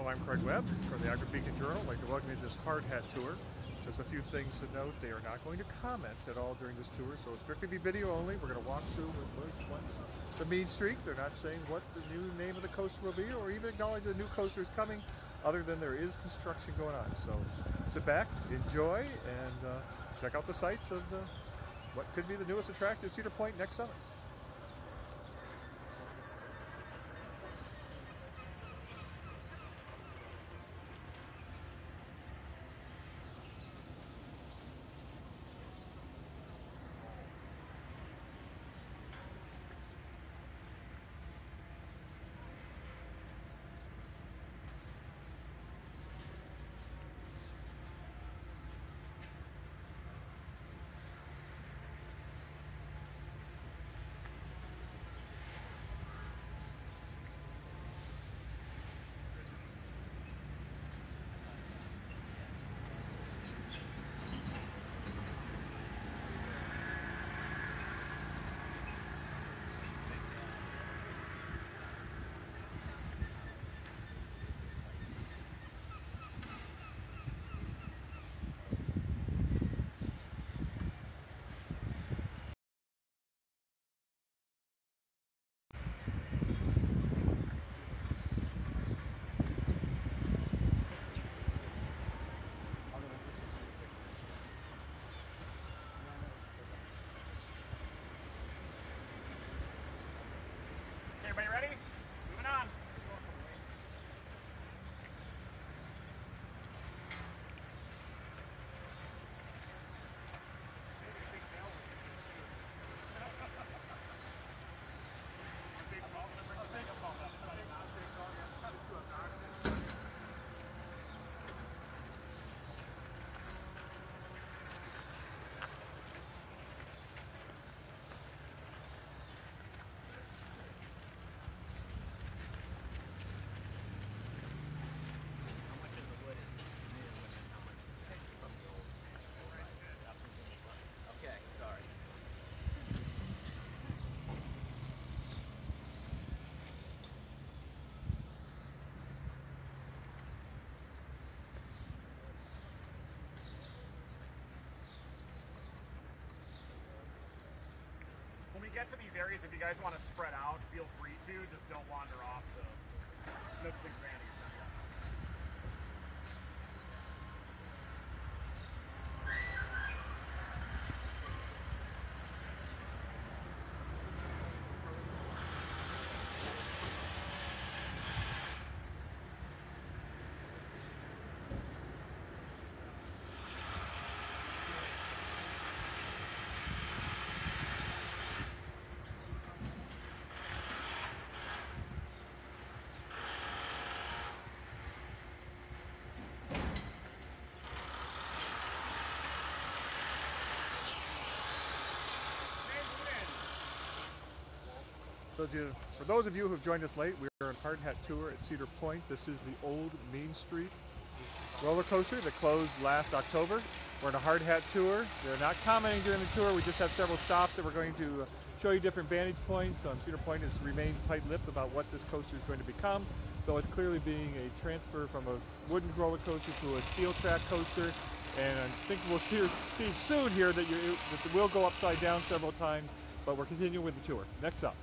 Hello, I'm Craig Webb from the Akron Beacon Journal. I'd like to welcome you to this hard hat tour. Just a few things to note. They are not going to comment at all during this tour, so it'll strictly be video only. We're going to walk through the Mean Streak. They're not saying what the new name of the coaster will be or even acknowledge the new coaster is coming, other than there is construction going on. So sit back, enjoy, and check out the sights of what could be the newest attraction at Cedar Point next summer. Everybody ready? Moving on. Okay, sorry. When we get to these areas, if you guys want to spread out, feel free to. Just don't wander off the nooks and crannies. For those of you who have joined us late, we are on a hard hat tour at Cedar Point. This is the old Mean Street roller coaster that closed last October. We're on a hard hat tour. They're not commenting during the tour. We just have several stops that we're going to show you different vantage points. Cedar Point has remained tight-lipped about what this coaster is going to become. So it's clearly being a transfer from a wooden roller coaster to a steel track coaster. And I think we'll see soon here that it will go upside down several times. But we're continuing with the tour. Next up.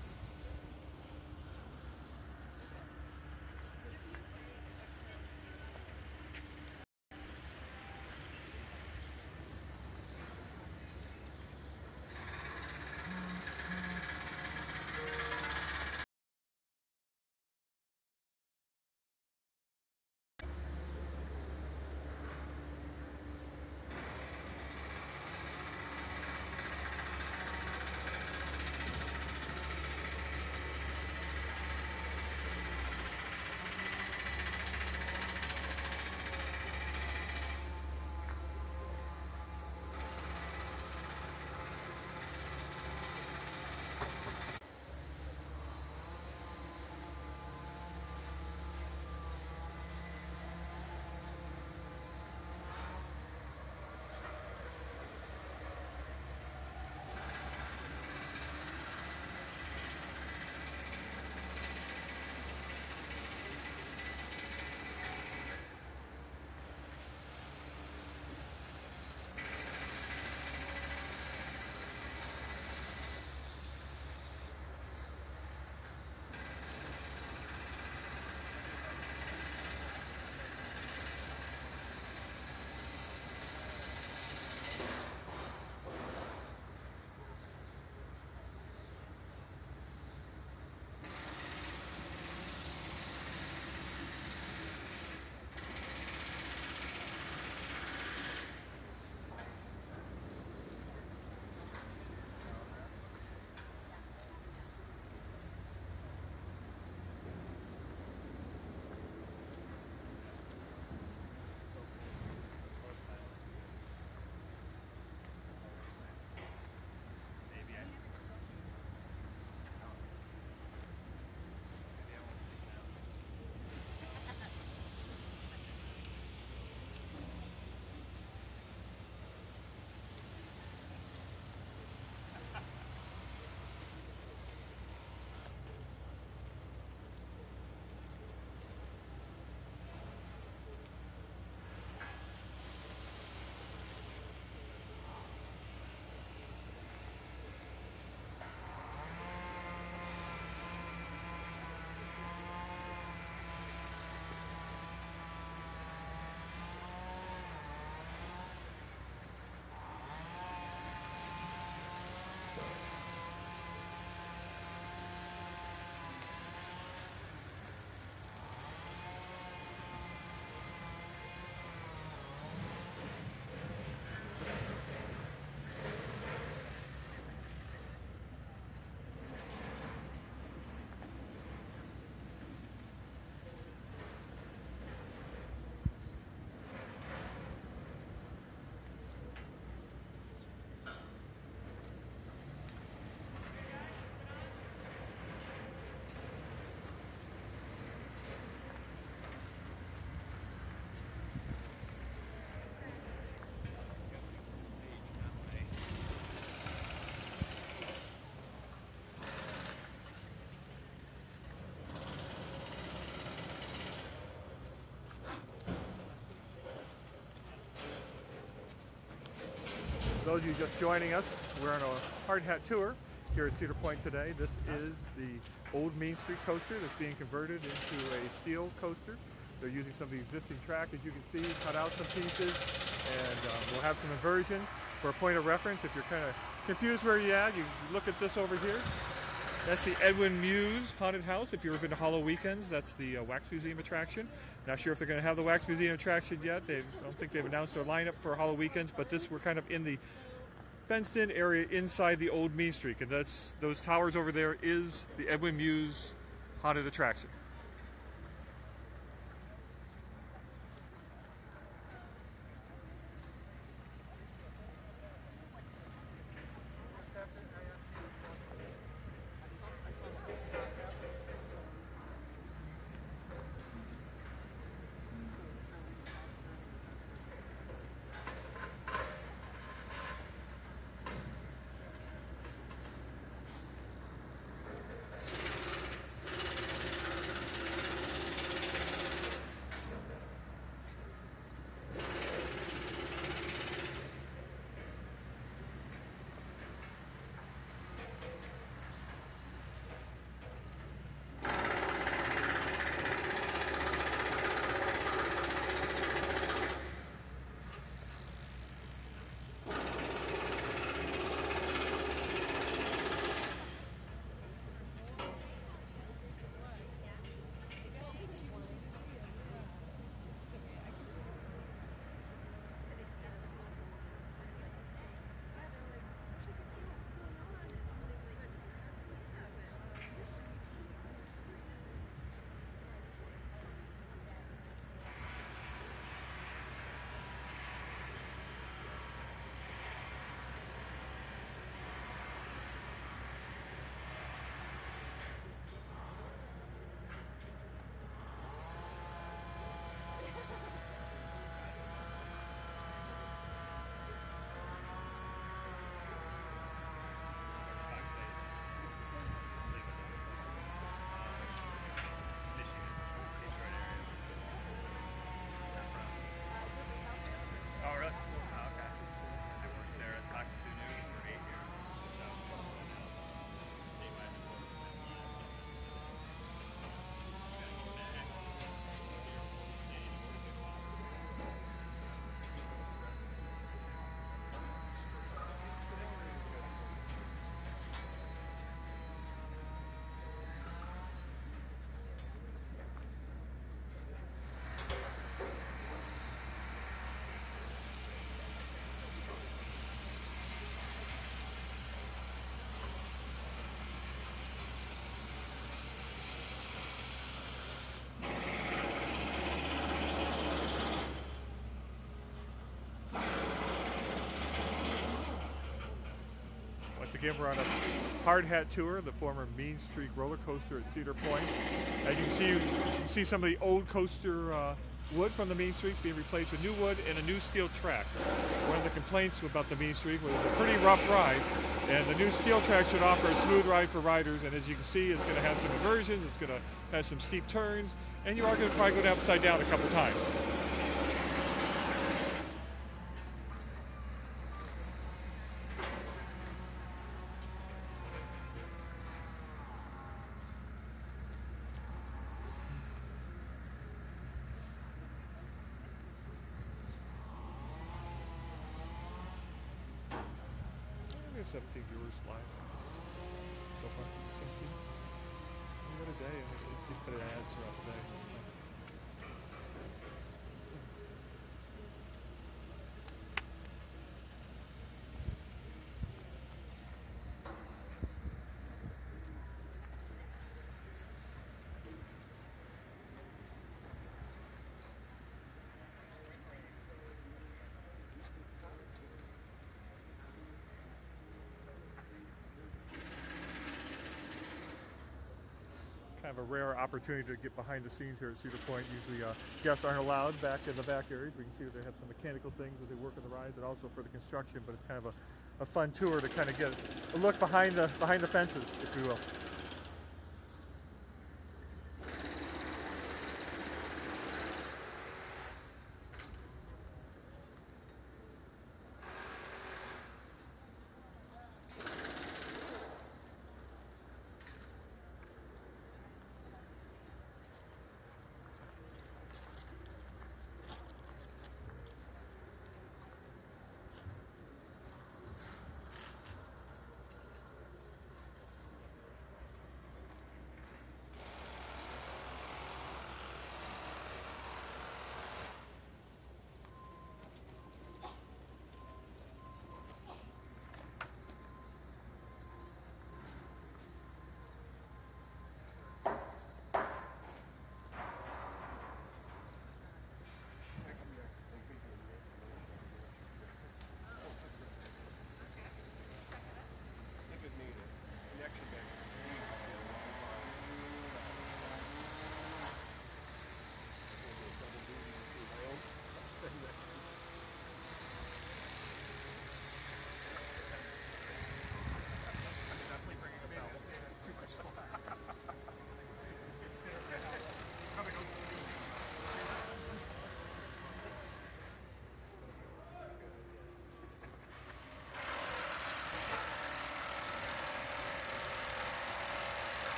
those of you just joining us, we're on a hard hat tour here at Cedar Point today. This is the old Main Street coaster that's being converted into a steel coaster. They're using some of the existing track, as you can see, cut out some pieces, and we'll have some inversions. For a point of reference, if you're kind of confused where you're at, you look at this over here. That's the Edwin Muse Haunted House. If you've ever been to Hollow Weekends, that's the Wax Museum attraction. Not sure if they're going to have the Wax Museum attraction yet. I don't think they've announced their lineup for Hollow Weekends, but we're kind of in the fenced-in area inside the old Main Street, and those towers over there is the Edwin Muse Haunted attraction. Again, we're on a hard hat tour, the former Main Street roller coaster at Cedar Point. As you can see some of the old coaster wood from the Main Street being replaced with new wood and a new steel track. One of the complaints about the Main Street was it's a pretty rough ride, and the new steel track should offer a smooth ride for riders. And as you can see, it's going to have some inversions, it's going to have some steep turns, and you are going to probably go upside down a couple times. We have 17 viewers live so far. 17. What a day. I mean, you put ads throughout the day. Kind of a rare opportunity to get behind the scenes here at Cedar Point. Usually guests aren't allowed back in the back areas. We can see that they have some mechanical things as they work on the rides and also for the construction, but it's kind of a fun tour to kind of get a look behind the fences, if you will.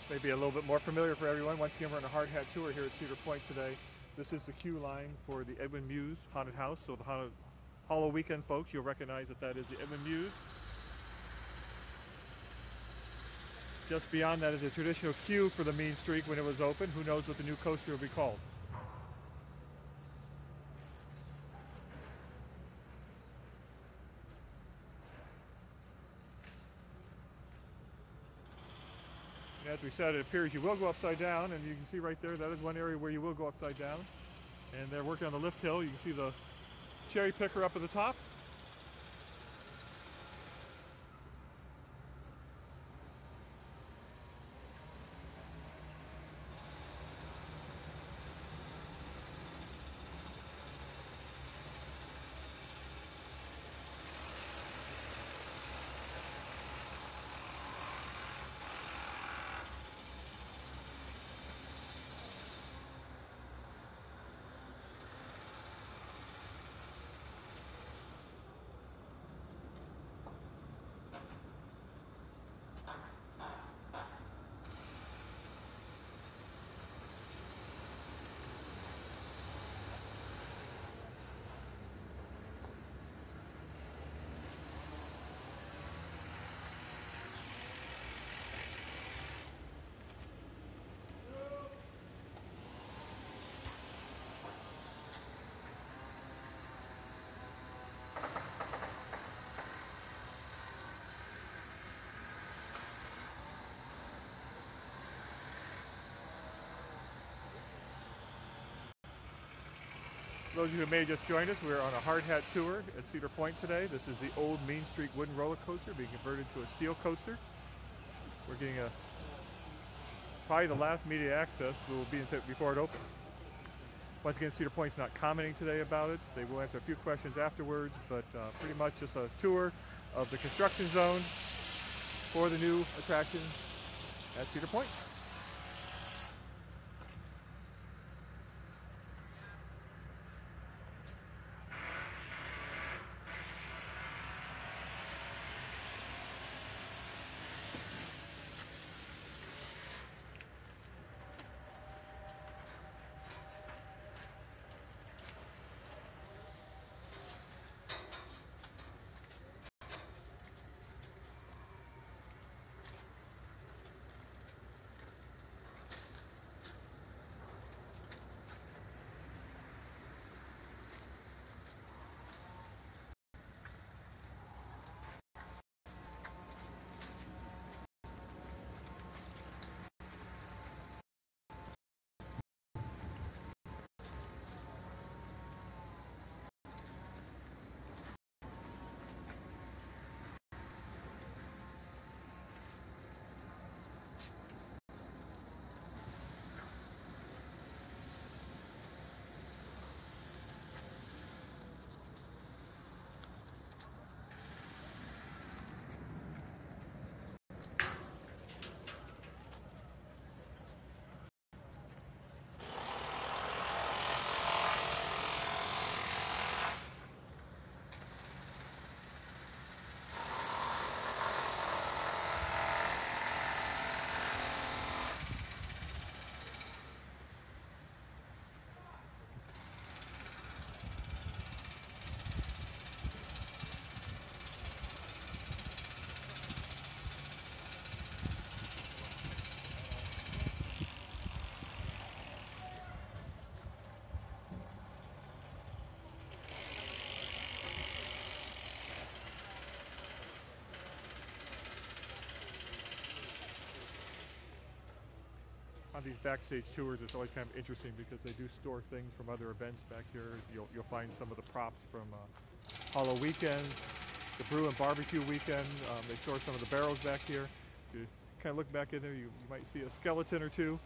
maybe a little bit more familiar for everyone. Once again, we're on a hard hat tour here at Cedar Point today. This is the queue line for the Edwin Muse Haunted House. So the Hollow Weekend folks, you'll recognize that that is the Edwin Muse. Just beyond that is a traditional queue for the Mean Streak when it was open. Who knows what the new coaster will be called? And as we said, it appears you will go upside down, and you can see right there, that is one area where you will go upside down. And they're working on the lift hill. You can see the cherry picker up at the top. For those of you who may have just joined us, we're on a hard hat tour at Cedar Point today. This is the old Main Street wooden roller coaster being converted to a steel coaster. We're getting probably the last media access will be before it opens. Once again, Cedar Point's not commenting today about it. They will answer a few questions afterwards, but pretty much just a tour of the construction zone for the new attraction at Cedar Point. On these backstage tours, it's always kind of interesting because they do store things from other events back here. You'll find some of the props from Hollow Weekend, the Brew and Barbecue Weekend. They store some of the barrels back here. If you kind of look back in there, you might see a skeleton or two.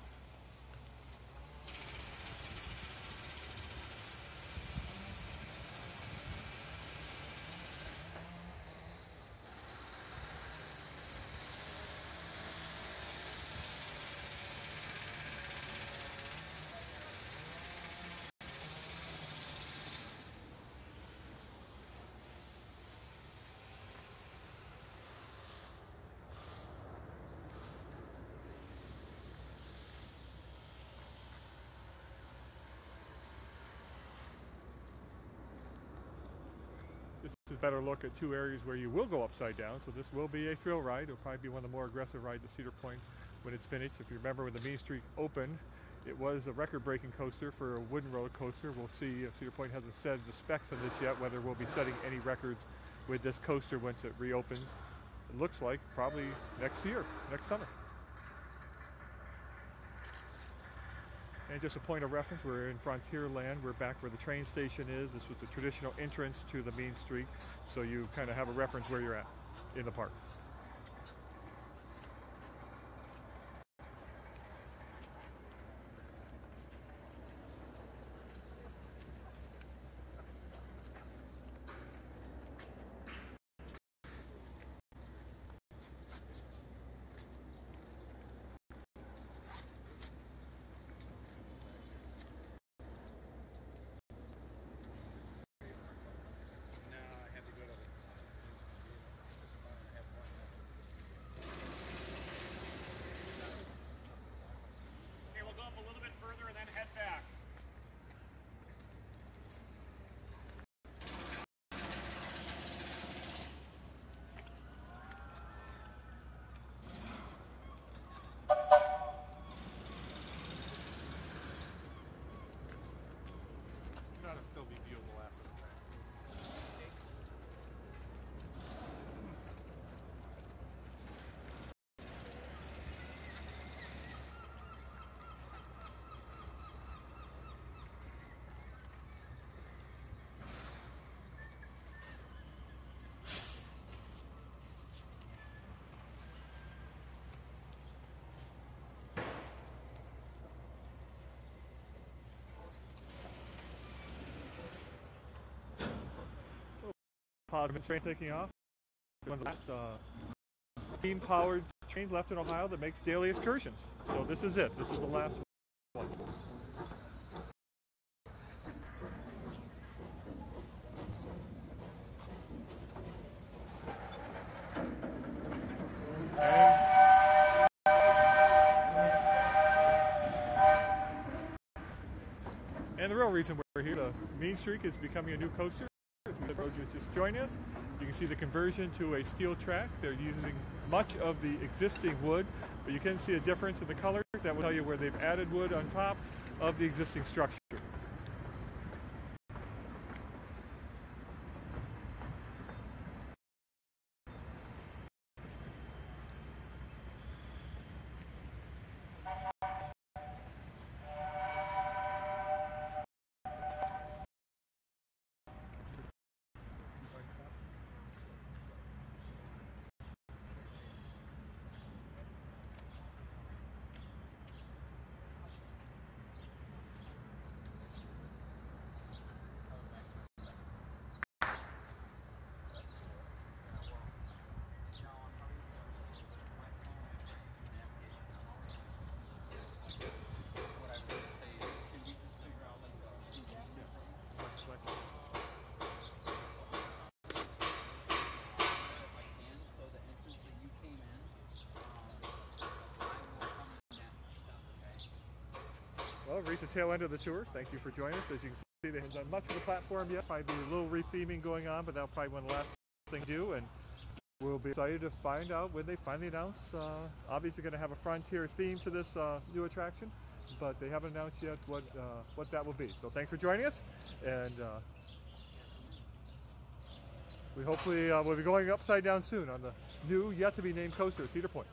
better look at two areas where you will go upside down. So this will be a thrill ride. It'll probably be one of the more aggressive rides at Cedar Point when it's finished. If you remember when the Main Street opened, it was a record-breaking coaster for a wooden roller coaster. We'll see if Cedar Point hasn't said the specs on this yet, whether we'll be setting any records with this coaster once it reopens. It looks like probably next year, next summer. And just a point of reference, we're in Frontierland. We're back where the train station is. This was the traditional entrance to the Main Street, so you kind of have a reference where you're at in the park. Still be viewable after the fact. Positive train taking off. One of the last steam-powered trains left in Ohio that makes daily excursions. So this is it. This is the last one. And the real reason we're here, the Main Street is becoming a new coaster. The road just joined us. You can see the conversion to a steel track. They're using much of the existing wood, but you can see a difference in the colors. That will tell you where they've added wood on top of the existing structure. Well, we've reached the tail end of the tour. Thank you for joining us. As you can see, they haven't done much of the platform yet. Might be a little retheming going on, but that'll probably be one of the last things to do. And we'll be excited to find out when they finally announce. Obviously going to have a Frontier theme to this new attraction, but they haven't announced yet what that will be. So thanks for joining us, and we hopefully will be going upside down soon on the new, yet to be named coaster at Cedar Point.